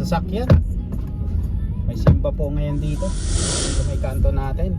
sasakyan. May simba po ngayon dito. Sa may kanto namin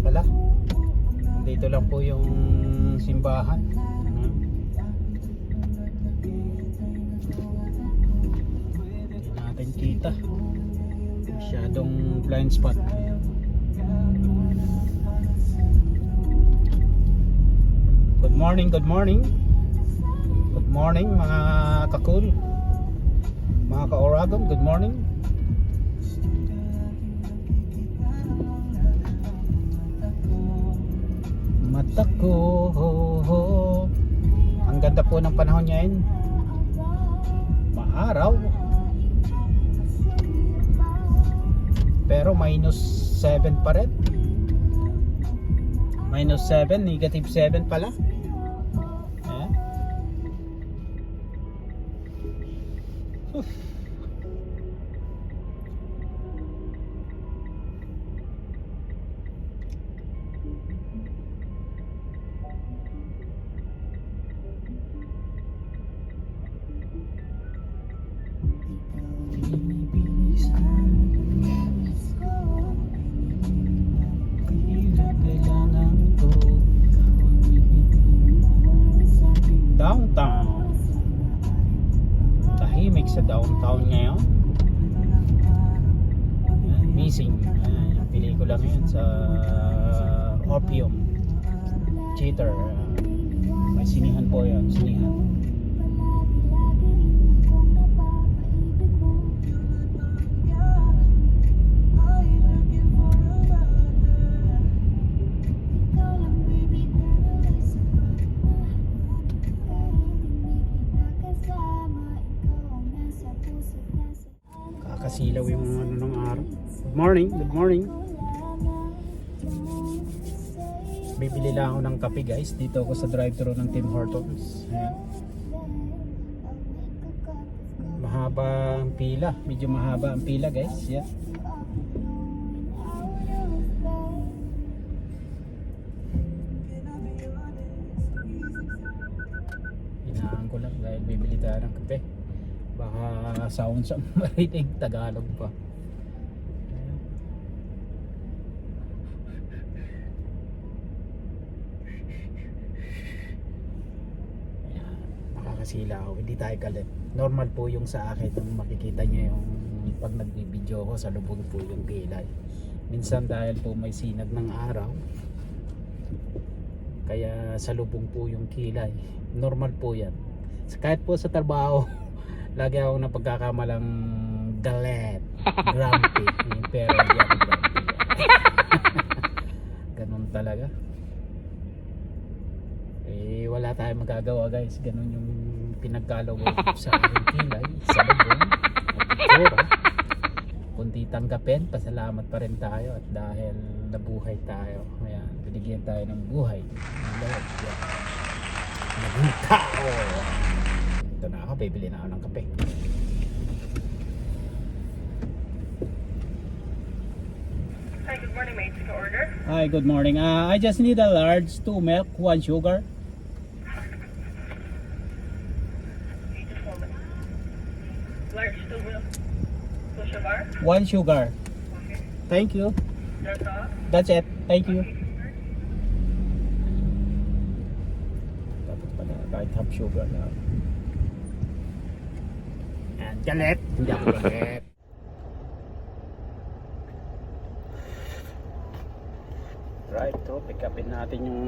pala. Dito lang po yung simbahan. Hindi natin kita. Masyadong blind spot. Good morning, good morning. Good morning mga kakul. Mga ka-Oragon, good morning. Mata ko, ang ganda po ng panahon ngayon. Maaraw. Pero minus 7 pa rin. Minus 7, negative 7 pala. Ayan. Downtown. Tahimik sa downtown ngayon. Missing. Yung pelikula ngayon sa Opium Theater. May sinihan po yan. Sinihan. Kakasilaw yung ano ng araw. Good morning, good morning. Bibili lang ako ng kape guys. Dito ako sa drive-thru ng Tim Hortons. Ayan. Mahaba ang pila. Medyo mahaba ang pila guys. Yeah. Hinahan ko lang dahil bibili tayo ng kape. Baka sound sa marinig, Tagalog pa. Ayan, makakasila ako, hindi tayo galit. Normal po yung sa akin, yung makikita nyo yung pag nagbibideo ko, sa lubog po yung kilay. Minsan dahil po may sinag ng araw, kaya sa lubong po yung kilay. Normal po yan. Kahit po sa trabaho, lagi ako na pagkakamalang galit, grumpy, pero hindi ako grumpy. Ganun talaga. Eh, wala tayong magagawa guys. Ganun yung pinagkalaw sa aking kilay, sa lubong, at itsura. Kundi tanggapin, pasalamat pa rin tayo at dahil nabuhay tayo. Ayan, binigyan tayo ng buhay. Naging tao. Ito na ako, bibili na ako ng kape. Hi, good morning. May I take an order? Hi, good morning. I just need a large 2 milk, 1 sugar. Okay, just a moment. Large 2 milk, 2 sugar. 1 sugar. Okay. Thank you. That's all. That's it. Thank you. Dapat pala kahit half sugar na. And galit. Hindi ako galit. Right, so pick upin natin yung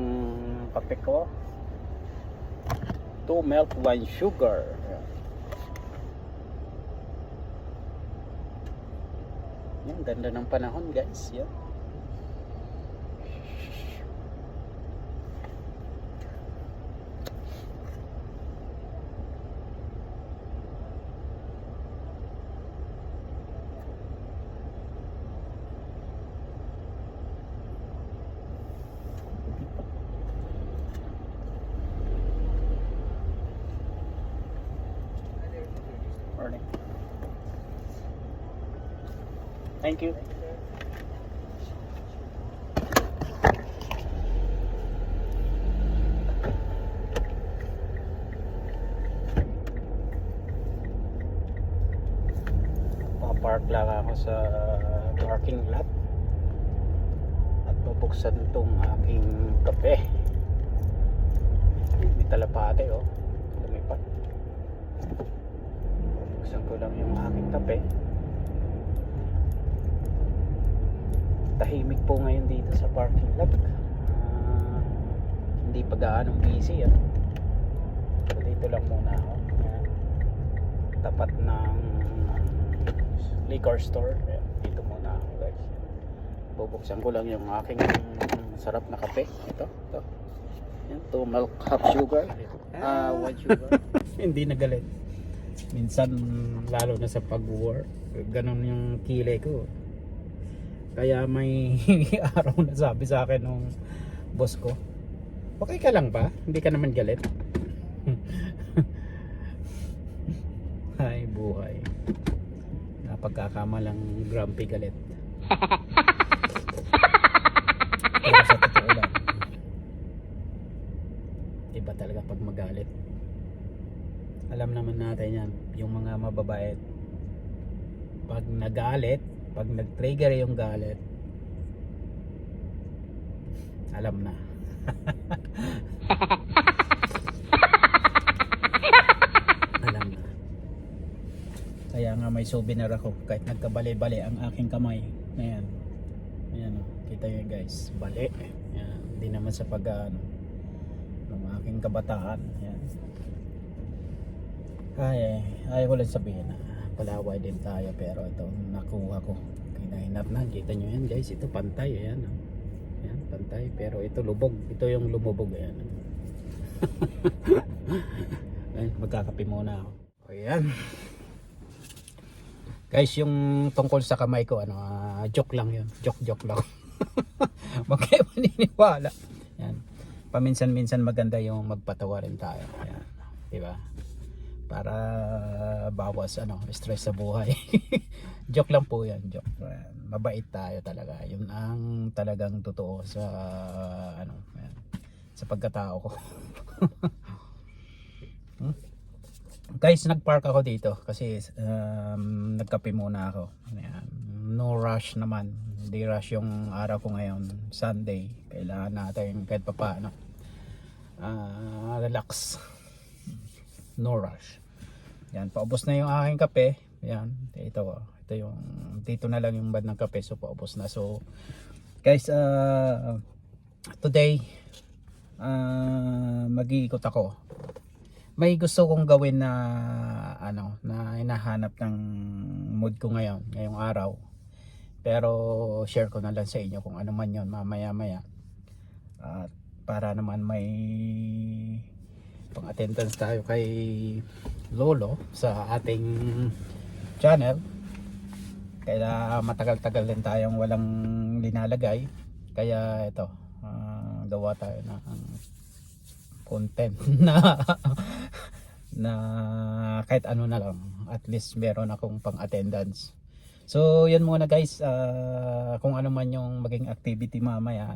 kape ko. 2 milk, 1 sugar. Yan, ganda ng panahon guys. Yan. Morning. Thank you. nagpa-park lang ako sa parking lot at bubuksan itong aking kape. May talapate oh, lumipat. Bubuksan ko lang yung aking kape. Tahimik po ngayon dito sa parking lot. Hindi pa gaanong busy ah. So dito lang muna ako. Ayan. Tapat ng liquor store. Ayan. Dito muna ako guys. Bubuksan ko lang yung aking sarap na kape. Ito. Ayan, 2 milk half sugar. 1 sugar. Hindi nagalit. Minsan lalo na sa pag-work, ganun yung kilay ko. Kaya may araw na sabi sa akin nung boss ko, okay ka lang ba? Hindi ka naman galit? Ay buhay. Napagkakamalang grumpy galit. Pero sa totoo lang, iba talaga pag magalit. Alam naman natin yan, yung mga mababait, pag nagalit, pag nag-trigger yung galit, alam na. Alam na. Kaya nga may souvenir ako kahit nagkabali-bali ang aking kamay. Ayan. Ayan o. Kita nyo guys. Bali. Ayan. Hindi naman sa pag-ano ng aking kabataan. Ayan. Ay ko lang sabihin na palaway din tayo pero ito nakuha ko. Kinahinat na. Kita nyo yan guys. Ito pantay. Ayan o. Ayan, pantay. Pero ito lubog. Ito yung lumubog. Ayan. Ay, magkakape muna ako. Ayan. Guys, yung tungkol sa kamay ko, joke lang yun. Joke lang. Huwag kayo maniniwala. Ayan. Paminsan-minsan maganda yung magpatawa rin tayo. Ayan. Diba? Para bawas stress sa buhay. Joke lang po yan. Joke. Ayan. Mabait tayo talaga. Yun ang talagang totoo sa ayan, sa pagkatao ko. Guys, nagpark ako dito kasi nagkape muna ako. Ayan. No rush naman. Hindi rush yung araw ko ngayon, Sunday. Kailangan natin kahit pa paano relax. No rush. Yan, paubos na yung aking kape. Yan, ito yung dito na lang yung bad ng kape, so paubos na. So guys, today mag-iikot ako. May gusto kong gawin na na hinahanap ng mood ko ngayong araw. Pero share ko na lang sa inyo kung ano man 'yon mamaya-maya. At para naman may pang-attendance tayo kay Lolo sa ating channel. Kaya matagal-tagal din tayong walang linalagay. Kaya ito, gawa tayo ng content na kahit ano na lang, at least meron akong pang-attendance. So yan muna guys, kung ano man yung maging activity mamaya,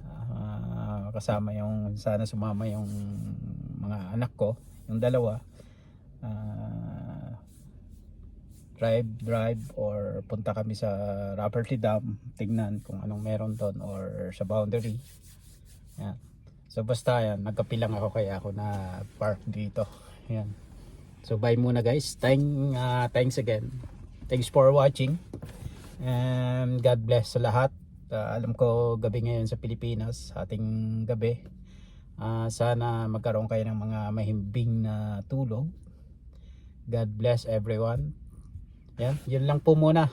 kasama yung sana sumama yung mga anak ko, yung dalawa, drive or punta kami sa Rafferty Dam, tingnan kung anong meron doon or sa Boundary. Yan. So basta yan, nagkape lang ako kaya ako na park dito. Yan. So bye muna guys. Thanks again. Thanks for watching. And God bless sa lahat. Alam ko gabi ngayon sa Pilipinas, ating gabi. Sana magkaroon kayo ng mga mahimbing na tulog. God bless everyone. Yan, yun lang po muna.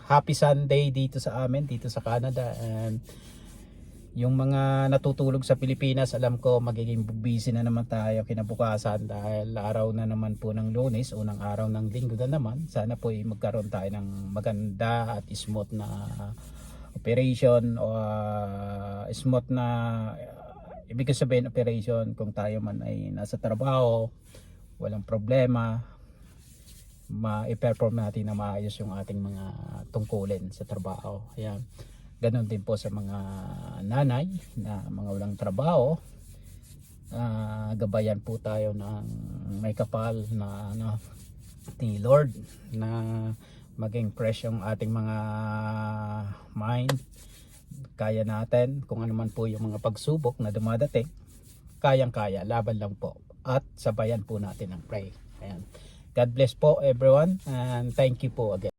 Happy Sunday dito sa amin, dito sa Canada. And yung mga natutulog sa Pilipinas, alam ko magiging busy na naman tayo kinabukasan dahil araw na naman po ng Lunes, unang araw ng linggo na naman. Sana po magkaroon tayo ng maganda at smooth na operation o smooth na ibig sabihin operation kung tayo man ay nasa trabaho, walang problema, ma-perform natin na maayos yung ating mga tungkulin sa trabaho. Ayan. Ganon din po sa mga nanay na mga walang trabaho. Gabayan po tayo ng may kapal na ni Lord na maging fresh yung ating mga mind. Kaya natin kung ano man po yung mga pagsubok na dumadating, kayang-kaya, laban lang po at sabayan po natin ang pray. Ayan. God bless po everyone and thank you po again.